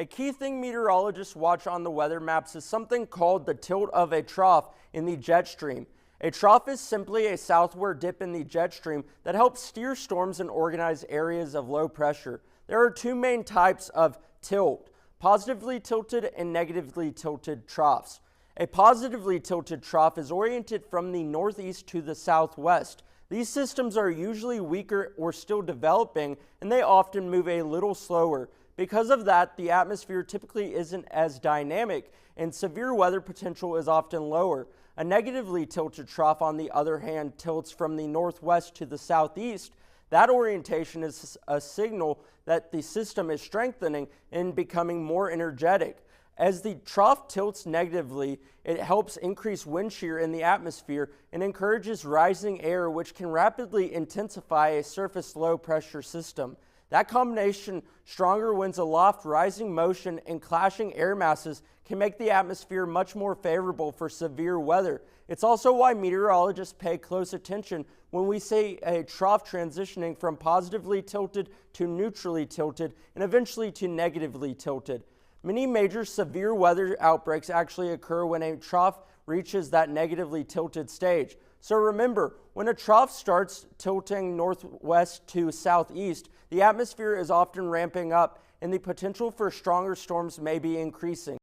A key thing meteorologists watch on the weather maps is something called the tilt of a trough in the jet stream. A trough is simply a southward dip in the jet stream that helps steer storms and organize areas of low pressure. There are two main types of tilt: positively tilted and negatively tilted troughs. A positively tilted trough is oriented from the northeast to the southwest. These systems are usually weaker or still developing, and they often move a little slower. Because of that, the atmosphere typically isn't as dynamic, and severe weather potential is often lower. A negatively tilted trough, on the other hand, tilts from the northwest to the southeast. That orientation is a signal that the system is strengthening and becoming more energetic. As the trough tilts negatively, it helps increase wind shear in the atmosphere and encourages rising air, which can rapidly intensify a surface low pressure system. That combination, stronger winds aloft, rising motion, and clashing air masses, can make the atmosphere much more favorable for severe weather. It's also why meteorologists pay close attention when we see a trough transitioning from positively tilted to neutrally tilted and eventually to negatively tilted. Many major severe weather outbreaks actually occur when a trough reaches that negatively tilted stage. So remember, when a trough starts tilting northwest to southeast, the atmosphere is often ramping up and the potential for stronger storms may be increasing.